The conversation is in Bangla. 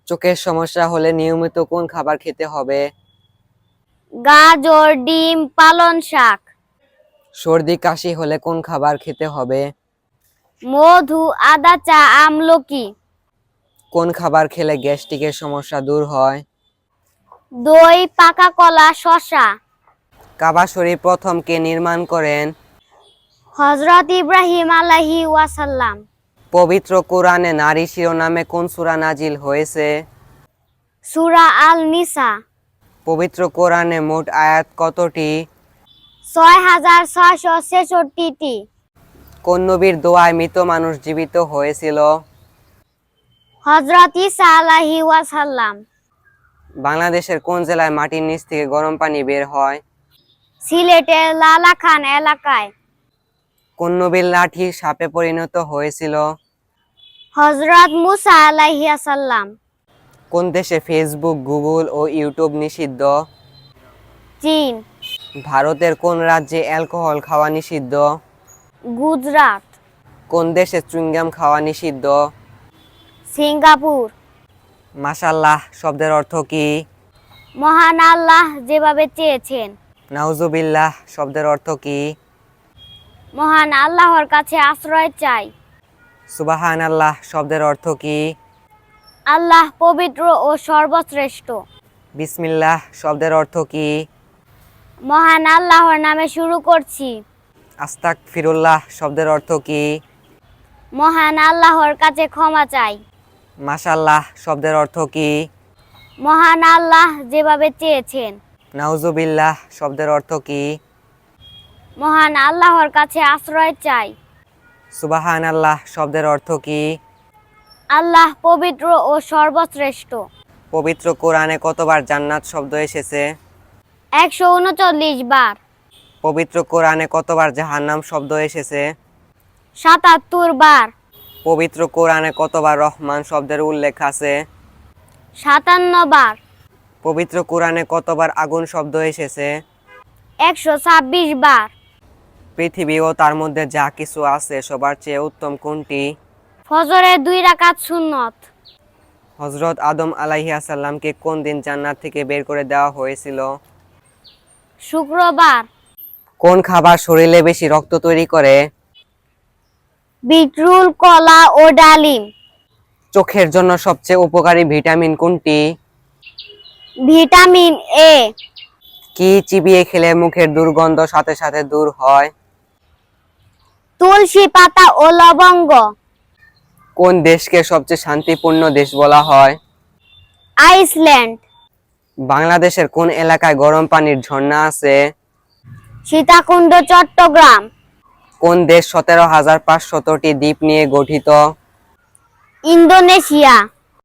চোখের সমস্যা হলে নিয়মিত কোন খাবার খেতে হবে? গাজর, ডিম, পালং শাক। সর্দি কাশি হলে কোন খাবার খেতে হবে? মধু, আদা চা, আমলকি। কোন খাবার খেলে গ্যাস্ট্রিকের সমস্যা দূর হয়? দই, পাকা কলা, শসা। কাবা শরীফ প্রথম কে নির্মাণ করেন? হযরত ইব্রাহিম আলাইহিস ওয়াসাল্লাম। পবিত্র কোরআনে নারী শিরোনামে কোন সূরা নাজিল হয়েছে? সূরা আল-নিসা। পবিত্র কোরআনে মোট আয়াত কতটি? ৬৬৬৬টি। কোন নবীর দোয়ায় মৃত মানুষ জীবিত হয়েছিল? হযরত ঈসা আলাইহিস ওয়াসাল্লাম। বাংলাদেশের কোন জেলায় মাটির নিচ থেকে গরম পানি বের হয়? সিলেটের লালাখান এলাকায়। কোন নবীর লাঠি সাপে পরিণত হয়েছিল? হযরত মুসা আলাইহিস সালাম। কোন দেশে ফেসবুক, গুগল ও ইউটিউব নিষিদ্ধ? চীন। ভারতের কোন রাজ্যে অ্যালকোহল খাওয়া নিষিদ্ধ? গুজরাট। কোন দেশে চুইংগাম খাওয়া নিষিদ্ধ? সিঙ্গাপুর। মাশাআল্লাহ শব্দের অর্থ কি? মহান আল্লাহ যেভাবে চেয়েছেন। নাউজুবিল্লাহ শব্দের অর্থ কি? মহান আল্লাহর কাছে আশ্রয় চাই। সুবহানাল্লাহ শব্দের অর্থ কি? আল্লাহ পবিত্র ও সর্বশ্রেষ্ঠ। বিসমিল্লাহ শব্দের অর্থ কি? মহান আল্লাহর নামে শুরু করছি। আস্তাগফিরুল্লাহ শব্দের অর্থ কি? মহান আল্লাহর কাছে ক্ষমা চাই। মাশাআল্লাহ শব্দের অর্থ কি? মহান আল্লাহ যেভাবে চেয়েছেন। নাউজুবিল্লাহ শব্দের অর্থ কি? মহান আল্লাহর কাছে আশ্রয় চাই। সুবহানাল্লাহ শব্দের অর্থ কি? আল্লাহ পবিত্র ও সর্বশ্রেষ্ঠ। পবিত্র কোরআনে কতবার জান্নাত শব্দ এসেছে? ১৩৯ বার। পবিত্র কোরআনে কতবার জাহান্নাম শব্দ এসেছে? ৭৭ বার। পবিত্র কোরআনে কতবার রহমান শব্দের উল্লেখ আছে? ৫৭ বার। পবিত্র কোরআনে কতবার আগুন শব্দ এসেছে? ১২৬ বার। পৃথিবী ও তার মধ্যে যা কিছু আছে সবার চেয়ে উত্তম কোনটি? ফজরের ২ রাকাত সুন্নত। হযরত আদম আলাইহিস সালামকে কোন দিন জান্নাত থেকে বের করে দেওয়া হয়েছিল? শুক্রবার। কোন খাবার শরীরে বেশি রক্ত তৈরি করে? বিটরুট, কলা ও ডালিম। চোখের জন্য সবচেয়ে উপকারী ভিটামিন কোনটি? Vitamin A. কি চিবিয়ে খেলে মুখের দুর্গন্ধ সাথে সাথে দূর হয়? তুলসী পাতা ও লবঙ্গ। কোন দেশকে সবচেয়ে শান্তিপূর্ণ দেশ বলা হয়? আইসল্যান্ড। বাংলাদেশের কোন এলাকায় গরম পানির ঝর্ণা আছে? সীতাকুণ্ড, চট্টগ্রাম। কোন দেশ ১৭,৫০০টি দ্বীপ নিয়ে গঠিত? ইন্দোনেশিয়া।